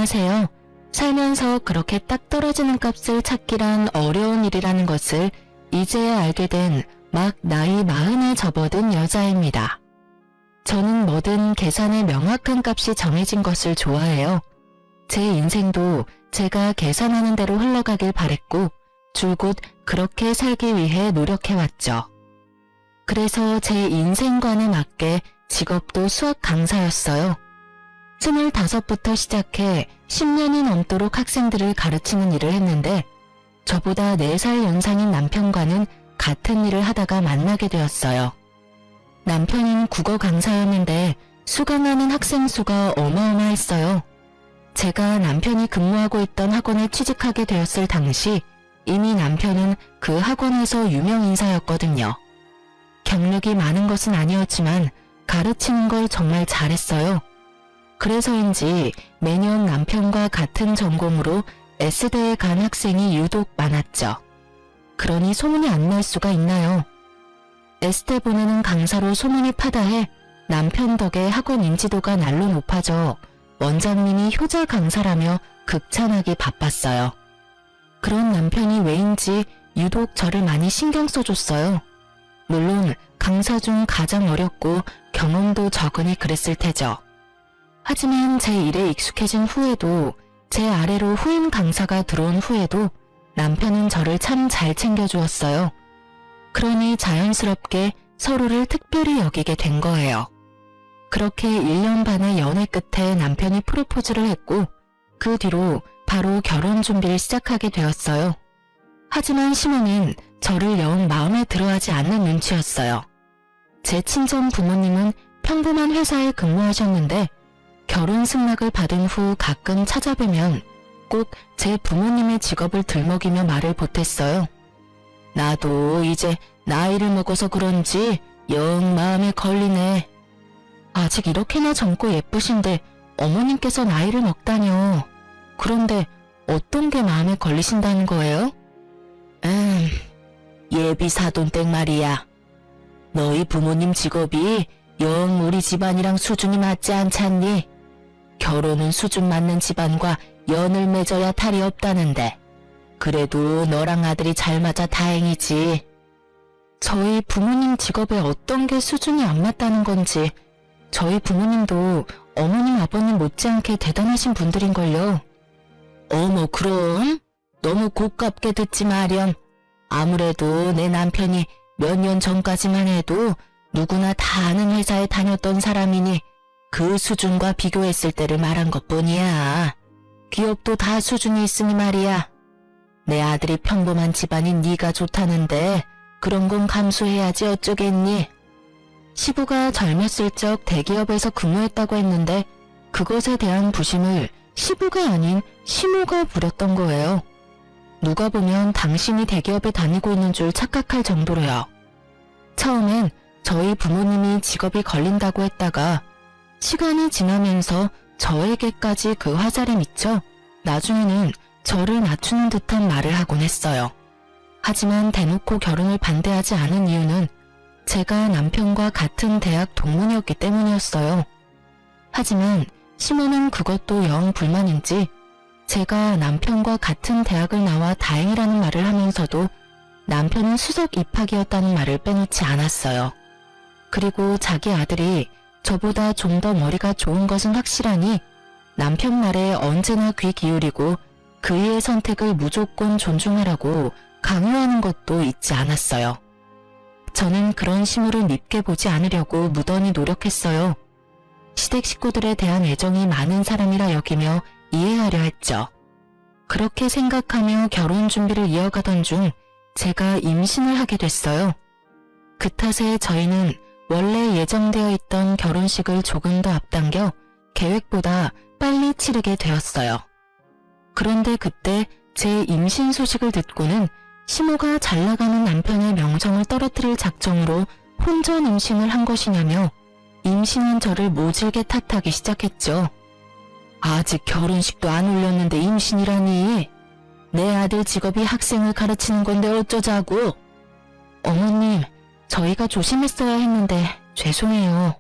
안녕하세요. 살면서 그렇게 딱 떨어지는 값을 찾기란 어려운 일이라는 것을 이제야 알게 된 막 나이 40에 접어든 여자입니다. 저는 뭐든 계산의 명확한 값이 정해진 것을 좋아해요. 제 인생도 제가 계산하는 대로 흘러가길 바랬고 줄곧 그렇게 살기 위해 노력해왔죠. 그래서 제 인생관에 맞게 직업도 수학 강사였어요. 25부터 시작해 10년이 넘도록 학생들을 가르치는 일을 했는데 저보다 4살 연상인 남편과는 같은 일을 하다가 만나게 되었어요. 남편은 국어 강사였는데 수강하는 학생 수가 어마어마했어요. 제가 남편이 근무하고 있던 학원에 취직하게 되었을 당시 이미 남편은 그 학원에서 유명 인사였거든요. 경력이 많은 것은 아니었지만 가르치는 걸 정말 잘했어요. 그래서인지 매년 남편과 같은 전공으로 S대에 간 학생이 유독 많았죠. 그러니 소문이 안 날 수가 있나요? S대 보내는 강사로 소문이 파다해 남편 덕에 학원 인지도가 날로 높아져 원장님이 효자 강사라며 극찬하기 바빴어요. 그런 남편이 왜인지 유독 저를 많이 신경 써줬어요. 물론 강사 중 가장 어렸고 경험도 적으니 그랬을 테죠. 하지만 제 일에 익숙해진 후에도 제 아래로 후임 강사가 들어온 후에도 남편은 저를 참 잘 챙겨주었어요. 그러니 자연스럽게 서로를 특별히 여기게 된 거예요. 그렇게 1년 반의 연애 끝에 남편이 프로포즈를 했고 그 뒤로 바로 결혼 준비를 시작하게 되었어요. 하지만 시모는 저를 영 마음에 들어하지 않는 눈치였어요. 제 친정 부모님은 평범한 회사에 근무하셨는데 결혼 승낙을 받은 후 가끔 찾아뵈면 꼭 제 부모님의 직업을 들먹이며 말을 보탰어요. 나도 이제 나이를 먹어서 그런지 영 마음에 걸리네. 아직 이렇게나 젊고 예쁘신데 어머님께서 나이를 먹다뇨. 그런데 어떤 게 마음에 걸리신다는 거예요? 예비 사돈댁 말이야. 너희 부모님 직업이 영 우리 집안이랑 수준이 맞지 않잖니? 결혼은 수준 맞는 집안과 연을 맺어야 탈이 없다는데 그래도 너랑 아들이 잘 맞아 다행이지. 저희 부모님 직업에 어떤 게 수준이 안 맞다는 건지 저희 부모님도 어머님 아버님 못지않게 대단하신 분들인걸요. 어머 그럼? 너무 고깝게 듣지 마렴. 아무래도 내 남편이 몇 년 전까지만 해도 누구나 다 아는 회사에 다녔던 사람이니 그 수준과 비교했을 때를 말한 것뿐이야. 기업도 다 수준이 있으니 말이야. 내 아들이 평범한 집안인 네가 좋다는데 그런 건 감수해야지 어쩌겠니. 시부가 젊었을 적 대기업에서 근무했다고 했는데 그것에 대한 부심을 시부가 아닌 시모가 부렸던 거예요. 누가 보면 당신이 대기업에 다니고 있는 줄 착각할 정도로요. 처음엔 저희 부모님이 직업이 걸린다고 했다가 시간이 지나면서 저에게까지 그 화살이 미쳐 나중에는 저를 낮추는 듯한 말을 하곤 했어요. 하지만 대놓고 결혼을 반대하지 않은 이유는 제가 남편과 같은 대학 동문이었기 때문이었어요. 하지만 시모는 그것도 영 불만인지 제가 남편과 같은 대학을 나와 다행이라는 말을 하면서도 남편은 수석 입학이었다는 말을 빼놓지 않았어요. 그리고 자기 아들이 저보다 좀 더 머리가 좋은 것은 확실하니 남편 말에 언제나 귀 기울이고 그의 선택을 무조건 존중하라고 강요하는 것도 잊지 않았어요. 저는 그런 시모를 밉게 보지 않으려고 무던히 노력했어요. 시댁 식구들에 대한 애정이 많은 사람이라 여기며 이해하려 했죠. 그렇게 생각하며 결혼 준비를 이어가던 중 제가 임신을 하게 됐어요. 그 탓에 저희는 원래 예정되어 있던 결혼식을 조금 더 앞당겨 계획보다 빨리 치르게 되었어요. 그런데 그때 제 임신 소식을 듣고는 시모가 잘나가는 남편의 명성을 떨어뜨릴 작정으로 혼전 임신을 한 것이냐며 임신한 저를 모질게 탓하기 시작했죠. 아직 결혼식도 안 올렸는데 임신이라니. 내 아들 직업이 학생을 가르치는 건데 어쩌자고. 어머님, 저희가 조심했어야 했는데 죄송해요.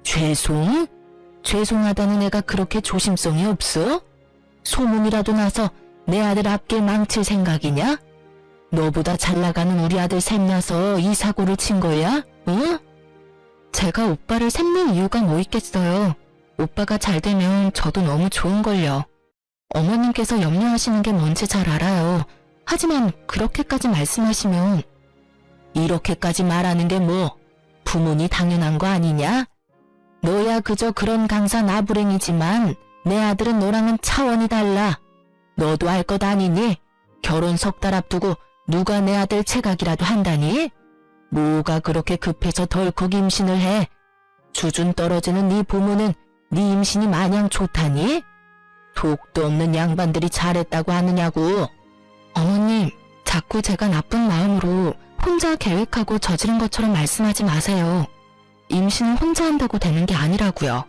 죄송? 죄송하다는 애가 그렇게 조심성이 없어? 소문이라도 나서 내 아들 앞길 망칠 생각이냐? 너보다 잘 나가는 우리 아들 샘나서 이 사고를 친 거야? 응? 제가 오빠를 샘낼 이유가 뭐 있겠어요. 오빠가 잘 되면 저도 너무 좋은걸요. 어머님께서 염려하시는 게 뭔지 잘 알아요. 하지만 그렇게까지 말씀하시면 이렇게까지 말하는 게 뭐 부모니 당연한 거 아니냐? 너야 그저 그런 강사 나부랭이지만 내 아들은 너랑은 차원이 달라. 너도 알 것 아니니? 결혼 석 달 앞두고 누가 내 아들 체각이라도 한다니? 뭐가 그렇게 급해서 덜컥 임신을 해? 수준 떨어지는 네 부모는 네 임신이 마냥 좋다니? 독도 없는 양반들이 잘했다고 하느냐고. 어머님, 자꾸 제가 나쁜 마음으로 혼자 계획하고 저지른 것처럼 말씀하지 마세요. 임신을 혼자 한다고 되는 게 아니라고요.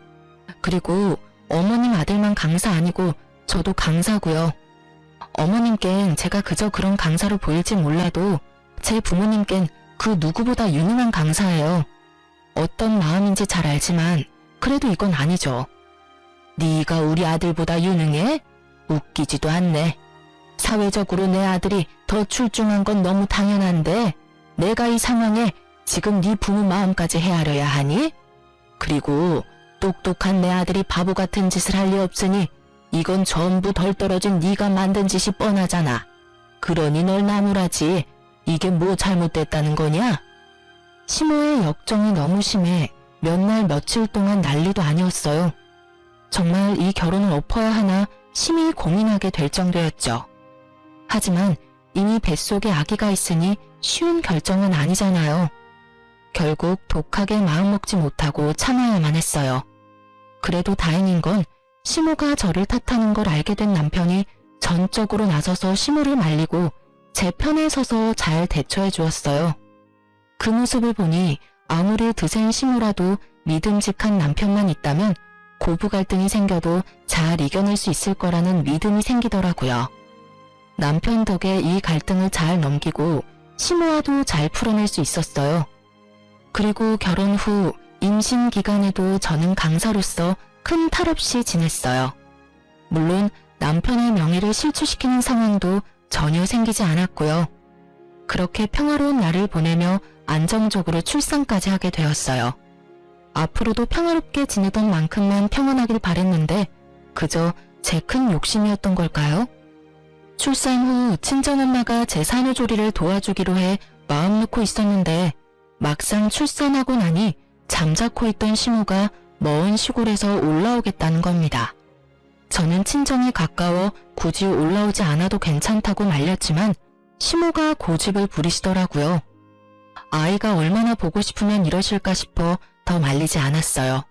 그리고 어머님 아들만 강사 아니고 저도 강사고요. 어머님껜 제가 그저 그런 강사로 보일지 몰라도 제 부모님껜 그 누구보다 유능한 강사예요. 어떤 마음인지 잘 알지만 그래도 이건 아니죠. 네가 우리 아들보다 유능해? 웃기지도 않네. 사회적으로 내 아들이 더 출중한 건 너무 당연한데 내가 이 상황에 지금 네 부모 마음까지 헤아려야 하니? 그리고 똑똑한 내 아들이 바보 같은 짓을 할 리 없으니 이건 전부 덜 떨어진 네가 만든 짓이 뻔하잖아. 그러니 널 나무라지. 이게 뭐 잘못됐다는 거냐? 시모의 역정이 너무 심해 몇 날 며칠 동안 난리도 아니었어요. 정말 이 결혼을 엎어야 하나 심히 고민하게 될 정도였죠. 하지만 이미 뱃속에 아기가 있으니 쉬운 결정은 아니잖아요. 결국 독하게 마음먹지 못하고 참아야만 했어요. 그래도 다행인 건 시모가 저를 탓하는 걸 알게 된 남편이 전적으로 나서서 시모를 말리고 제 편에 서서 잘 대처해 주었어요. 그 모습을 보니 아무리 드센 시모라도 믿음직한 남편만 있다면 고부 갈등이 생겨도 잘 이겨낼 수 있을 거라는 믿음이 생기더라고요. 남편 덕에 이 갈등을 잘 넘기고 시모와도 잘 풀어낼 수 있었어요. 그리고 결혼 후 임신 기간에도 저는 강사로서 큰 탈 없이 지냈어요. 물론 남편의 명예를 실추시키는 상황도 전혀 생기지 않았고요. 그렇게 평화로운 날을 보내며 안정적으로 출산까지 하게 되었어요. 앞으로도 평화롭게 지내던 만큼만 평안하길 바랬는데 그저 제 큰 욕심이었던 걸까요? 출산 후 친정엄마가 제 산후조리를 도와주기로 해 마음 놓고 있었는데 막상 출산하고 나니 잠자코 있던 시모가 먼 시골에서 올라오겠다는 겁니다. 저는 친정이 가까워 굳이 올라오지 않아도 괜찮다고 말렸지만 시모가 고집을 부리시더라고요. 아이가 얼마나 보고 싶으면 이러실까 싶어 더 말리지 않았어요.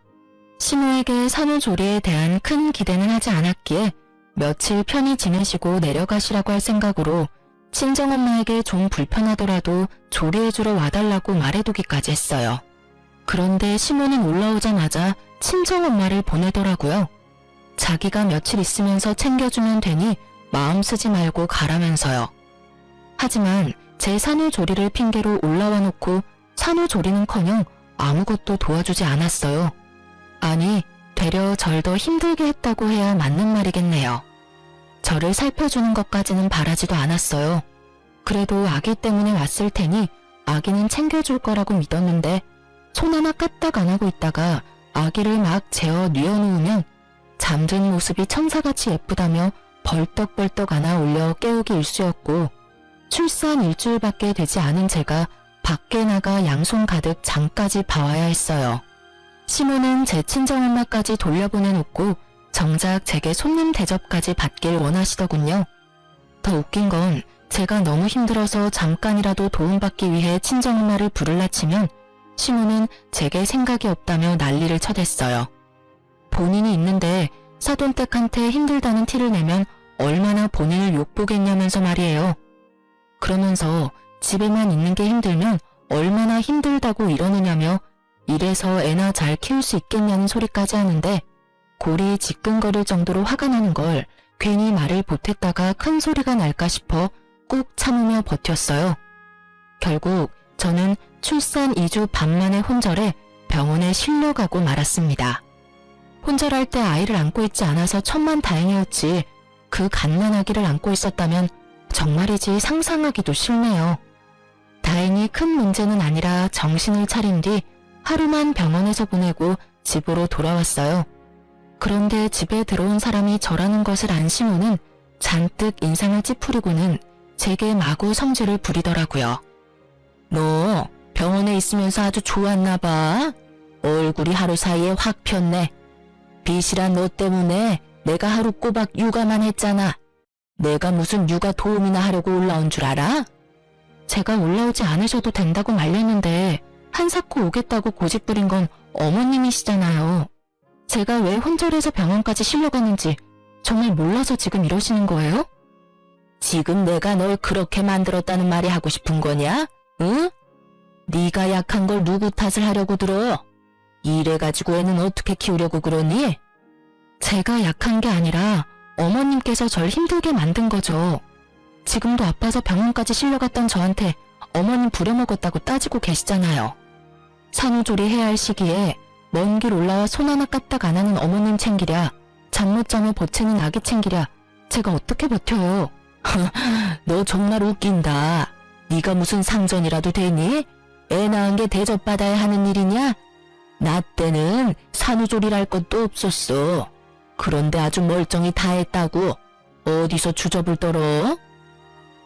시모에게 산후조리에 대한 큰 기대는 하지 않았기에 며칠 편히 지내시고 내려가시라고 할 생각으로 친정엄마에게 좀 불편하더라도 조리해주러 와달라고 말해두기까지 했어요. 그런데 시모는 올라오자마자 친정엄마를 보내더라고요. 자기가 며칠 있으면서 챙겨주면 되니 마음 쓰지 말고 가라면서요. 하지만 제 산후조리를 핑계로 올라와 놓고 산후조리는커녕 아무것도 도와주지 않았어요. 아니, 되려 절 더 힘들게 했다고 해야 맞는 말이겠네요. 저를 살펴주는 것까지는 바라지도 않았어요. 그래도 아기 때문에 왔을 테니 아기는 챙겨줄 거라고 믿었는데 손 하나 까딱 안 하고 있다가 아기를 막 재어 뉘어놓으면 잠든 모습이 천사같이 예쁘다며 벌떡벌떡 안아 올려 깨우기 일쑤였고 출산 일주일밖에 되지 않은 제가 밖에 나가 양손 가득 장까지 봐와야 했어요. 시모는 제 친정엄마까지 돌려보내놓고 정작 제게 손님 대접까지 받길 원하시더군요. 더 웃긴 건 제가 너무 힘들어서 잠깐이라도 도움받기 위해 친정엄마를 부를라 치면 시모는 제게 생각이 없다며 난리를 쳐댔어요. 본인이 있는데 사돈댁한테 힘들다는 티를 내면 얼마나 본인을 욕보겠냐면서 말이에요. 그러면서 집에만 있는 게 힘들면 얼마나 힘들다고 이러느냐며 이래서 애나 잘 키울 수 있겠냐는 소리까지 하는데 골이 지끈거릴 정도로 화가 나는 걸 괜히 말을 보탰다가 큰 소리가 날까 싶어 꾹 참으며 버텼어요. 결국 저는 출산 2주 반 만에 혼절해 병원에 실려가고 말았습니다. 혼절할 때 아이를 안고 있지 않아서 천만다행이었지 그 갓난아기를 안고 있었다면 정말이지 상상하기도 싫네요. 다행히 큰 문제는 아니라 정신을 차린 뒤 하루만 병원에서 보내고 집으로 돌아왔어요. 그런데 집에 들어온 사람이 저라는 것을 안 시모는 잔뜩 인상을 찌푸리고는 제게 마구 성질을 부리더라고요. 너 병원에 있으면서 아주 좋았나 봐. 얼굴이 하루 사이에 확 폈네. 빚이란 너 때문에 내가 하루 꼬박 육아만 했잖아. 내가 무슨 육아 도움이나 하려고 올라온 줄 알아? 제가 올라오지 않으셔도 된다고 말렸는데 한사코 오겠다고 고집부린 건 어머님이시잖아요. 제가 왜 혼절해서 병원까지 실려갔는지 정말 몰라서 지금 이러시는 거예요? 지금 내가 널 그렇게 만들었다는 말이 하고 싶은 거냐? 응? 네가 약한 걸 누구 탓을 하려고 들어? 이래가지고 애는 어떻게 키우려고 그러니? 제가 약한 게 아니라 어머님께서 절 힘들게 만든 거죠. 지금도 아파서 병원까지 실려갔던 저한테 어머님 부려먹었다고 따지고 계시잖아요. 산후조리 해야 할 시기에 먼 길 올라와 손 하나 까딱 안 하는 어머님 챙기랴, 잠 못 자며 보채는 아기 챙기랴, 제가 어떻게 버텨요? 너 정말 웃긴다. 네가 무슨 상전이라도 되니? 애 낳은 게 대접받아야 하는 일이냐? 나 때는 산후조리랄 것도 없었어. 그런데 아주 멀쩡히 다 했다고. 어디서 주접을 떨어?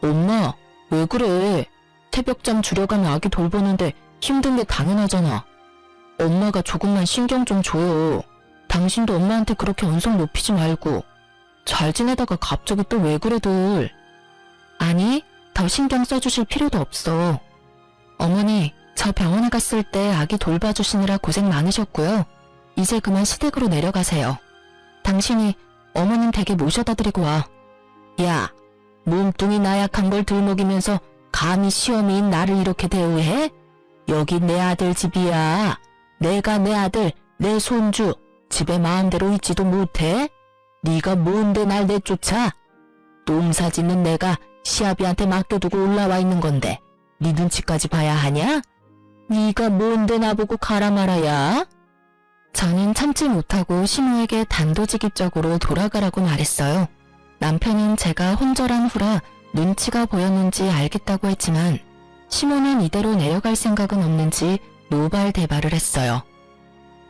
엄마, 왜 그래? 새벽잠 줄여가며 아기 돌보는데 힘든 게 당연하잖아. 엄마가 조금만 신경 좀 줘요. 당신도 엄마한테 그렇게 언성 높이지 말고. 잘 지내다가 갑자기 또 왜 그래들. 아니, 더 신경 써주실 필요도 없어. 어머니, 저 병원에 갔을 때 아기 돌봐주시느라 고생 많으셨고요. 이제 그만 시댁으로 내려가세요. 당신이 어머님 댁에 모셔다 드리고 와. 야, 몸뚱이 나약한 걸 들먹이면서 감히 시어미인 나를 이렇게 대우해? 여기 내 아들 집이야. 내가 내 아들, 내 손주, 집에 마음대로 있지도 못해? 네가 뭔데 날 내쫓아? 농사 짓는 내가 시아비한테 맡겨두고 올라와 있는 건데 네 눈치까지 봐야 하냐? 네가 뭔데 나보고 가라 말아야? 저는 참지 못하고 시모에게 단도직입적으로 돌아가라고 말했어요. 남편은 제가 혼절한 후라 눈치가 보였는지 알겠다고 했지만 시모는 이대로 내려갈 생각은 없는지 노발대발을 했어요.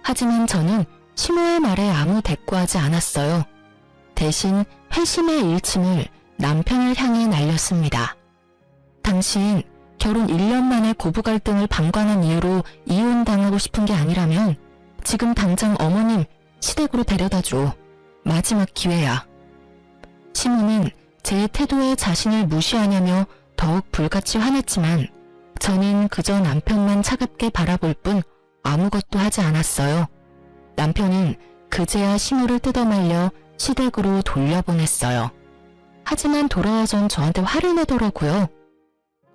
하지만 저는 시모의 말에 아무 대꾸하지 않았어요. 대신 회심의 일침을 남편을 향해 날렸습니다. 당신 결혼 1년 만에 고부 갈등을 방관한 이유로 이혼당하고 싶은 게 아니라면 지금 당장 어머님 시댁으로 데려다줘. 마지막 기회야. 시모는 제 태도에 자신을 무시하냐며 더욱 불같이 화냈지만 저는 그저 남편만 차갑게 바라볼 뿐 아무것도 하지 않았어요. 남편은 그제야 시모를 뜯어말려 시댁으로 돌려보냈어요. 하지만 돌아와선 저한테 화를 내더라고요.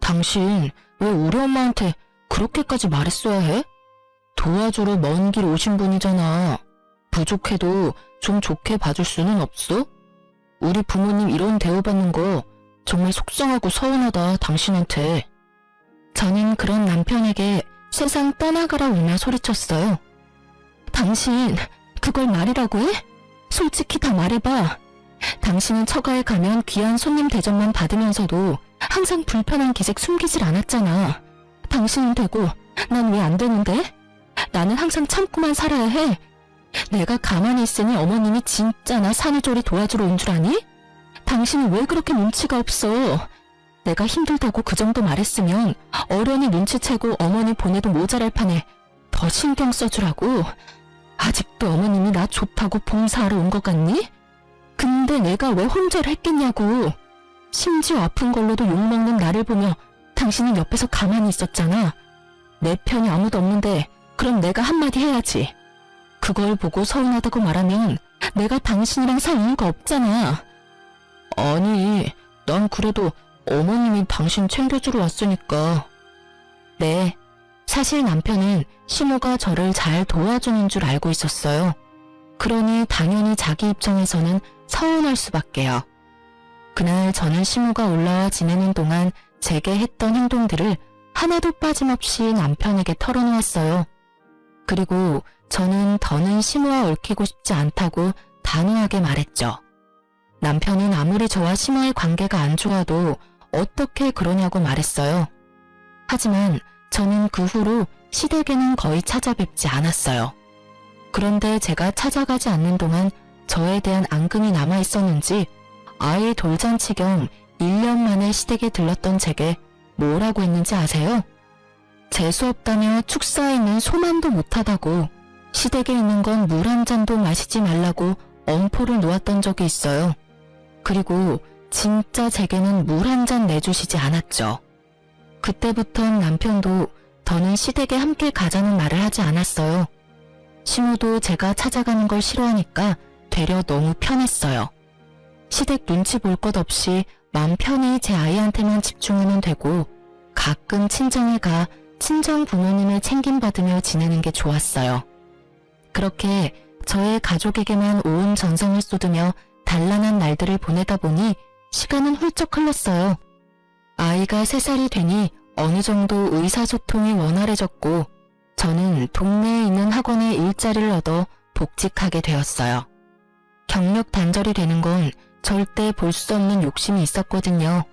당신 왜 우리 엄마한테 그렇게까지 말했어야 해? 도와주러 먼 길 오신 분이잖아. 부족해도 좀 좋게 봐줄 수는 없어? 우리 부모님 이런 대우받는 거 정말 속상하고 서운하다, 당신한테. 저는 그런 남편에게 세상 떠나가라 울며 소리쳤어요. 당신 그걸 말이라고 해? 솔직히 다 말해봐. 당신은 처가에 가면 귀한 손님 대접만 받으면서도 항상 불편한 기색 숨기질 않았잖아. 당신은 되고 난 왜 안 되는데? 나는 항상 참고만 살아야 해. 내가 가만히 있으니 어머님이 진짜 나 산후조리 도와주러 온 줄 아니? 당신이 왜 그렇게 눈치가 없어? 내가 힘들다고 그 정도 말했으면 어련히 눈치채고 어머니 보내도 모자랄 판에 더 신경 써주라고. 아직도 어머님이 나 좋다고 봉사하러 온 것 같니? 근데 내가 왜 혼절했겠냐고. 심지어 아픈 걸로도 욕먹는 나를 보며 당신은 옆에서 가만히 있었잖아. 내 편이 아무도 없는데 그럼 내가 한마디 해야지. 그걸 보고 서운하다고 말하면 내가 당신이랑 살 이유가 없잖아. 아니, 난 그래도 어머님이 당신 챙겨주러 왔으니까. 네, 사실 남편은 시모가 저를 잘 도와주는 줄 알고 있었어요. 그러니 당연히 자기 입장에서는 서운할 수밖에요. 그날 저는 시모가 올라와 지내는 동안 제게 했던 행동들을 하나도 빠짐없이 남편에게 털어놓았어요. 그리고 저는 더는 시모와 얽히고 싶지 않다고 단호하게 말했죠. 남편은 아무리 저와 심화의 관계가 안 좋아도 어떻게 그러냐고 말했어요. 하지만 저는 그 후로 시댁에는 거의 찾아뵙지 않았어요. 그런데 제가 찾아가지 않는 동안 저에 대한 앙금이 남아있었는지 아이 돌잔치 겸 1년 만에 시댁에 들렀던 제게 뭐라고 했는지 아세요? 재수없다며 축사에 있는 소만도 못하다고 시댁에 있는 건 물 한 잔도 마시지 말라고 엄포를 놓았던 적이 있어요. 그리고 진짜 제게는 물 한 잔 내주시지 않았죠. 그때부턴 남편도 더는 시댁에 함께 가자는 말을 하지 않았어요. 시모도 제가 찾아가는 걸 싫어하니까 되려 너무 편했어요. 시댁 눈치 볼 것 없이 맘 편히 제 아이한테만 집중하면 되고 가끔 친정에 가 친정 부모님을 챙김받으며 지내는 게 좋았어요. 그렇게 저의 가족에게만 온 전성을 쏟으며 단란한 날들을 보내다 보니 시간은 훌쩍 흘렀어요. 아이가 3살이 되니 어느 정도 의사소통이 원활해졌고 저는 동네에 있는 학원에 일자리를 얻어 복직하게 되었어요. 경력 단절이 되는 건 절대 볼 수 없는 욕심이 있었거든요.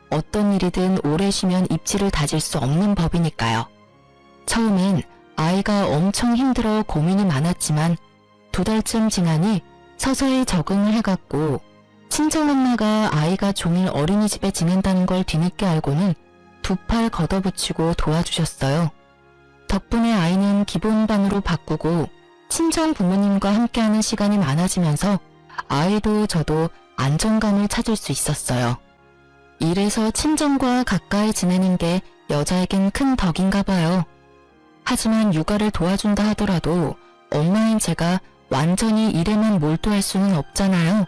어떤 일이든 오래 쉬면 입지를 다질 수 없는 법이니까요. 처음엔 아이가 엄청 힘들어 고민이 많았지만 2달쯤 지나니 서서히 적응을 해갔고 친정엄마가 아이가 종일 어린이집에 지낸다는 걸 뒤늦게 알고는 2팔 걷어붙이고 도와주셨어요. 덕분에 아이는 기본반으로 바꾸고 친정 부모님과 함께하는 시간이 많아지면서 아이도 저도 안정감을 찾을 수 있었어요. 이래서 친정과 가까이 지내는 게 여자에겐 큰 덕인가 봐요. 하지만 육아를 도와준다 하더라도 엄마인 제가 완전히 일에만 몰두할 수는 없잖아요.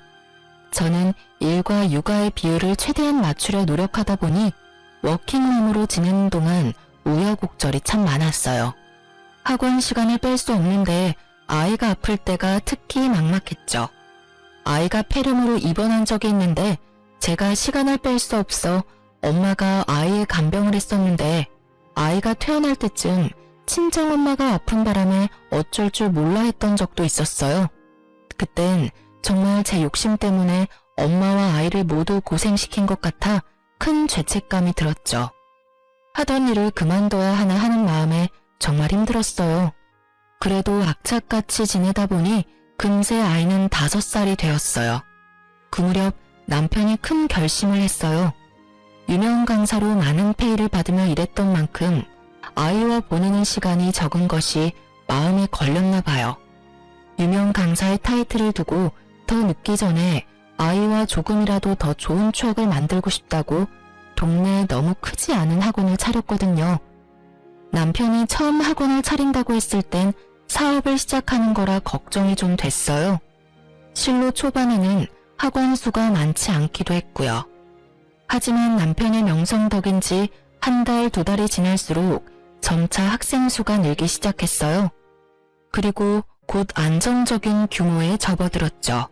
저는 일과 육아의 비율을 최대한 맞추려 노력하다 보니 워킹맘으로 지내는 동안 우여곡절이 참 많았어요. 학원 시간을 뺄 수 없는데 아이가 아플 때가 특히 막막했죠. 아이가 폐렴으로 입원한 적이 있는데 제가 시간을 뺄 수 없어 엄마가 아이의 간병을 했었는데 아이가 퇴원할 때쯤 친정엄마가 아픈 바람에 어쩔 줄 몰라 했던 적도 있었어요. 그땐 정말 제 욕심 때문에 엄마와 아이를 모두 고생시킨 것 같아 큰 죄책감이 들었죠. 하던 일을 그만둬야 하나 하는 마음에 정말 힘들었어요. 그래도 악착같이 지내다 보니 금세 아이는 5살이 되었어요. 그 무렵 남편이 큰 결심을 했어요. 유명 강사로 많은 페이를 받으며 일했던 만큼 아이와 보내는 시간이 적은 것이 마음에 걸렸나 봐요. 유명 강사의 타이틀을 두고 더 늦기 전에 아이와 조금이라도 더 좋은 추억을 만들고 싶다고 동네에 너무 크지 않은 학원을 차렸거든요. 남편이 처음 학원을 차린다고 했을 땐 사업을 시작하는 거라 걱정이 좀 됐어요. 실로 초반에는 학원 수가 많지 않기도 했고요. 하지만 남편의 명성 덕인지 1달, 2달이 지날수록 점차 학생 수가 늘기 시작했어요. 그리고 곧 안정적인 규모에 접어들었죠.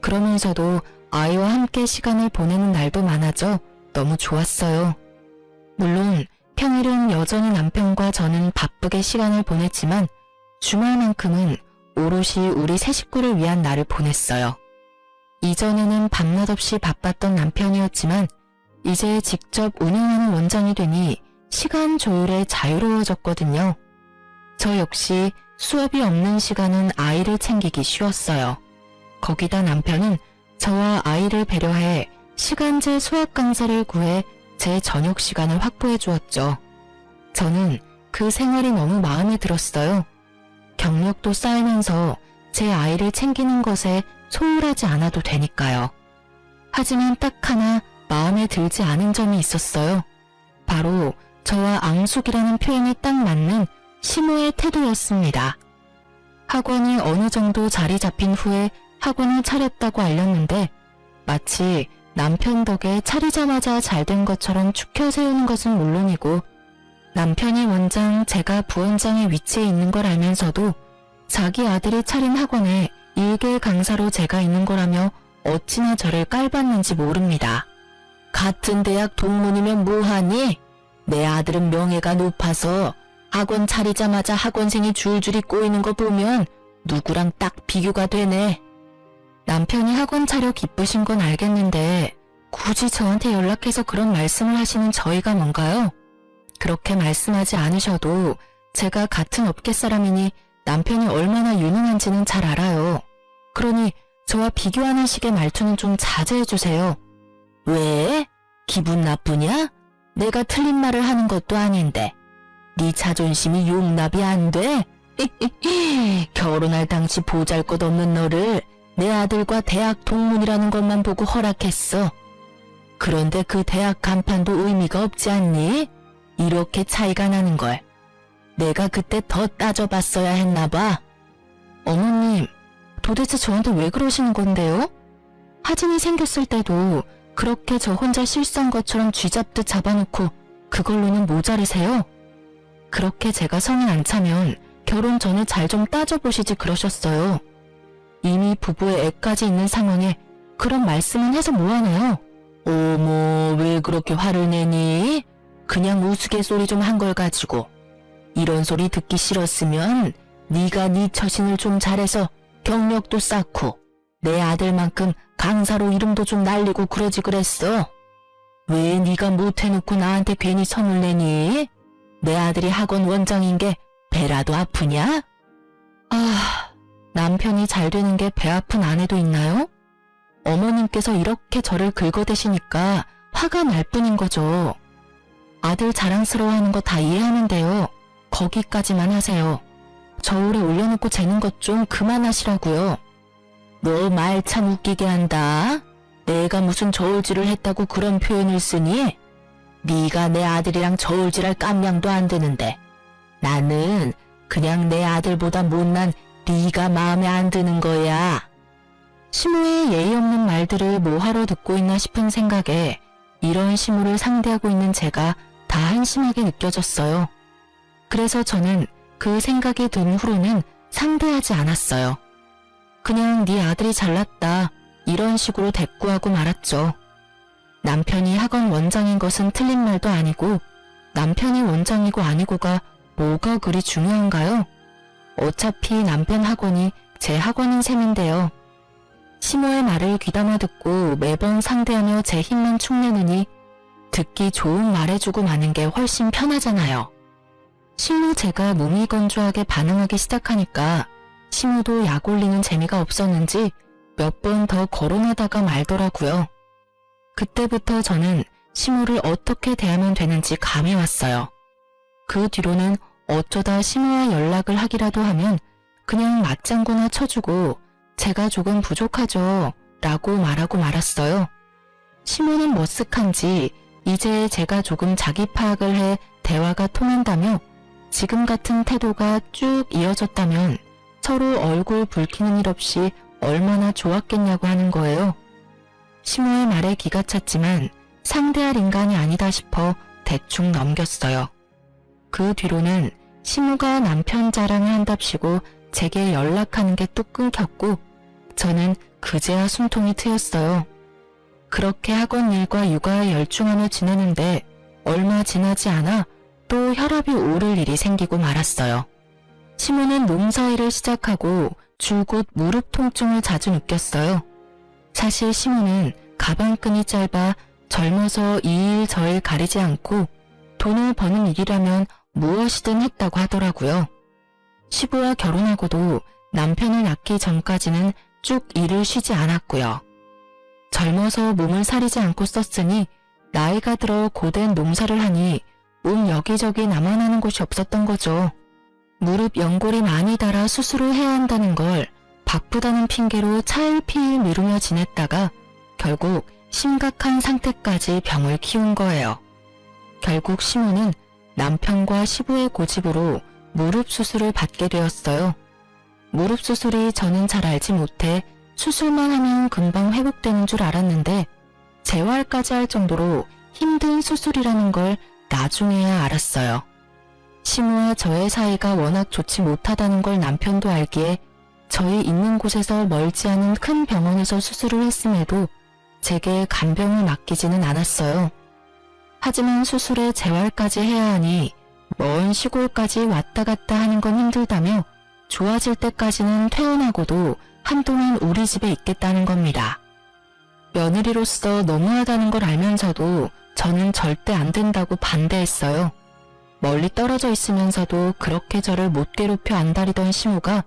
그러면서도 아이와 함께 시간을 보내는 날도 많아져 너무 좋았어요. 물론 평일은 여전히 남편과 저는 바쁘게 시간을 보냈지만 주말만큼은 오롯이 우리 세 식구를 위한 날을 보냈어요. 이전에는 밤낮 없이 바빴던 남편이었지만 이제 직접 운영하는 원장이 되니 시간 조율에 자유로워졌거든요. 저 역시 수업이 없는 시간은 아이를 챙기기 쉬웠어요. 거기다 남편은 저와 아이를 배려해 시간제 수학 강사를 구해 제 저녁 시간을 확보해 주었죠. 저는 그 생활이 너무 마음에 들었어요. 경력도 쌓이면서 제 아이를 챙기는 것에 소홀하지 않아도 되니까요. 하지만 딱 하나 마음에 들지 않은 점이 있었어요. 바로 저와 앙숙이라는 표현이 딱 맞는 시모의 태도였습니다. 학원이 어느 정도 자리 잡힌 후에 학원을 차렸다고 알렸는데 마치 남편 덕에 차리자마자 잘 된 것처럼 축혀 세우는 것은 물론이고 남편이 원장, 제가 부원장의 위치에 있는 걸 알면서도 자기 아들이 차린 학원에 일개 강사로 제가 있는 거라며 어찌나 저를 깔봤는지 모릅니다. 같은 대학 동문이면 뭐하니? 내 아들은 명예가 높아서 학원 차리자마자 학원생이 줄줄이 꼬이는 거 보면 누구랑 딱 비교가 되네. 남편이 학원 차려 기쁘신 건 알겠는데 굳이 저한테 연락해서 그런 말씀을 하시는 저희가 뭔가요? 그렇게 말씀하지 않으셔도 제가 같은 업계 사람이니 남편이 얼마나 유능한지는 잘 알아요. 그러니 저와 비교하는 식의 말투는 좀 자제해주세요. 왜? 기분 나쁘냐? 내가 틀린 말을 하는 것도 아닌데 네 자존심이 용납이 안 돼? 결혼할 당시 보잘것없는 너를 내 아들과 대학 동문이라는 것만 보고 허락했어. 그런데 그 대학 간판도 의미가 없지 않니? 이렇게 차이가 나는 걸. 내가 그때 더 따져봤어야 했나 봐. 어머님, 도대체 저한테 왜 그러시는 건데요? 하진이 생겼을 때도 그렇게 저 혼자 실수한 것처럼 쥐잡듯 잡아놓고 그걸로는 모자르세요? 그렇게 제가 성에 안 차면 결혼 전에 잘 좀 따져보시지 그러셨어요. 이미 부부의 애까지 있는 상황에 그런 말씀은 해서 뭐하나요? 어머, 왜 그렇게 화를 내니? 그냥 우스갯소리 좀 한 걸 가지고. 이런 소리 듣기 싫었으면 네가 네 처신을 좀 잘해서 경력도 쌓고 내 아들만큼 강사로 이름도 좀 날리고 그러지 그랬어. 왜 네가 못해놓고 나한테 괜히 선을 내니? 내 아들이 학원 원장인 게 배라도 아프냐? 아, 남편이 잘 되는 게 배 아픈 아내도 있나요? 어머님께서 이렇게 저를 긁어대시니까 화가 날 뿐인 거죠. 아들 자랑스러워하는 거 다 이해하는데요. 거기까지만 하세요. 저울에 올려놓고 재는 것 좀 그만하시라고요. 너 말 참 웃기게 한다. 내가 무슨 저울질을 했다고 그런 표현을 쓰니? 네가 내 아들이랑 저울질할 깜냥도 안 드는데 나는 그냥 내 아들보다 못난 네가 마음에 안 드는 거야. 시모의 예의 없는 말들을 뭐하러 듣고 있나 싶은 생각에 이런 시모를 상대하고 있는 제가 다 한심하게 느껴졌어요. 그래서 저는 그 생각이 든 후로는 상대하지 않았어요. 그냥 네 아들이 잘났다 이런 식으로 대꾸하고 말았죠. 남편이 학원 원장인 것은 틀린 말도 아니고 남편이 원장이고 아니고가 뭐가 그리 중요한가요? 어차피 남편 학원이 제 학원인 셈인데요. 시모의 말을 귀담아 듣고 매번 상대하며 제 힘만 축내느니 듣기 좋은 말해주고 마는 게 훨씬 편하잖아요. 실로 제가 무미건조하게 반응하기 시작하니까 시모도 약 올리는 재미가 없었는지 몇 번 더 거론하다가 말더라고요. 그때부터 저는 시모를 어떻게 대하면 되는지 감이 왔어요. 그 뒤로는 어쩌다 시모와 연락을 하기라도 하면 그냥 맞장구나 쳐주고 제가 조금 부족하죠 라고 말하고 말았어요. 시모는 머쓱한지 이제 제가 조금 자기 파악을 해 대화가 통한다며 지금 같은 태도가 쭉 이어졌다면 서로 얼굴 붉히는 일 없이 얼마나 좋았겠냐고 하는 거예요. 시모의 말에 기가 찼지만 상대할 인간이 아니다 싶어 대충 넘겼어요. 그 뒤로는 시모가 남편 자랑을 한답시고 제게 연락하는 게 뚝 끊겼고 저는 그제야 숨통이 트였어요. 그렇게 학원 일과 육아에 열중하며 지내는데 얼마 지나지 않아 또 혈압이 오를 일이 생기고 말았어요. 시모는 농사일을 시작하고 줄곧 무릎 통증을 자주 느꼈어요. 사실 시모는 가방끈이 짧아 젊어서 이 일 저 일 가리지 않고 돈을 버는 일이라면 무엇이든 했다고 하더라고요. 시부와 결혼하고도 남편을 낳기 전까지는 쭉 일을 쉬지 않았고요. 젊어서 몸을 사리지 않고 썼으니 나이가 들어 고된 농사를 하니 몸 여기저기 남아나는 곳이 없었던 거죠. 무릎 연골이 많이 닳아 수술을 해야 한다는 걸 바쁘다는 핑계로 차일피일 미루며 지냈다가 결국 심각한 상태까지 병을 키운 거예요. 결국 시모는 남편과 시부의 고집으로 무릎 수술을 받게 되었어요. 무릎 수술이 저는 잘 알지 못해 수술만 하면 금방 회복되는 줄 알았는데 재활까지 할 정도로 힘든 수술이라는 걸 나중에야 알았어요. 시모와 저의 사이가 워낙 좋지 못하다는 걸 남편도 알기에 저희 있는 곳에서 멀지 않은 큰 병원에서 수술을 했음에도 제게 간병을 맡기지는 않았어요. 하지만 수술에 재활까지 해야 하니 먼 시골까지 왔다 갔다 하는 건 힘들다며 좋아질 때까지는 퇴원하고도 한동안 우리 집에 있겠다는 겁니다. 며느리로서 너무하다는 걸 알면서도 저는 절대 안 된다고 반대했어요. 멀리 떨어져 있으면서도 그렇게 저를 못 괴롭혀 안달이던 시모가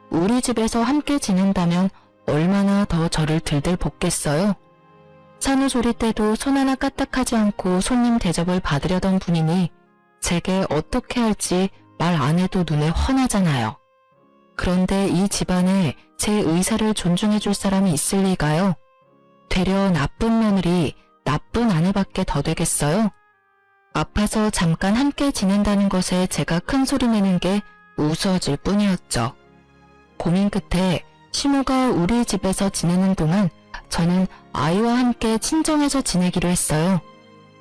우리 집에서 함께 지낸다면 얼마나 더 저를 들들 볶겠어요. 산후조리 때도 손 하나 까딱하지 않고 손님 대접을 받으려던 분이니 제게 어떻게 할지 말 안 해도 눈에 훤하잖아요. 그런데 이 집안에 제 의사를 존중해 줄 사람이 있을 리가요? 되려 나쁜 며느리, 나쁜 아내밖에 더 되겠어요? 아파서 잠깐 함께 지낸다는 것에 제가 큰 소리 내는 게 우스워질 뿐이었죠. 고민 끝에 시모가 우리 집에서 지내는 동안 저는 아이와 함께 친정에서 지내기로 했어요.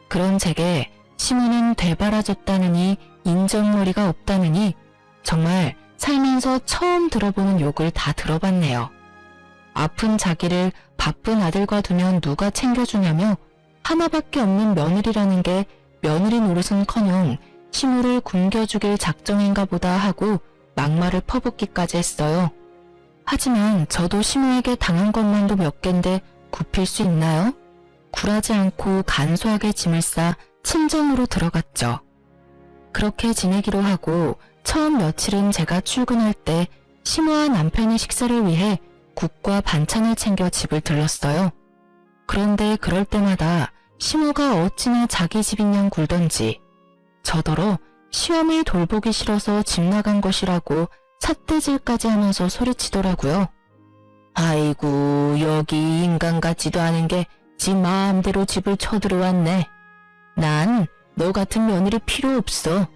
그런 제게 시모는 되바라졌다느니 인정머리가 없다느니 정말 살면서 처음 들어보는 욕을 다 들어봤네요. 아픈 자기를 바쁜 아들과 두면 누가 챙겨주냐며 하나밖에 없는 며느리라는 게 며느리 노릇은커녕 시모를 굶겨주길 작정인가 보다 하고 막말을 퍼붓기까지 했어요. 하지만 저도 시모에게 당한 것만도 몇 갠데 굽힐 수 있나요? 굴하지 않고 간소하게 짐을 싸 친정으로 들어갔죠. 그렇게 지내기로 하고 처음 며칠은 제가 출근할 때 시모와 남편의 식사를 위해 국과 반찬을 챙겨 집을 들렀어요. 그런데 그럴 때마다 시모가 어찌나 자기 집인 양 굴던지 저더러 시어머니 돌보기 싫어서 집 나간 것이라고 삿대질까지 하면서 소리치더라고요. 아이고 여기 인간 같지도 않은 게 지 마음대로 집을 쳐들어왔네. 난 너 같은 며느리 필요 없어.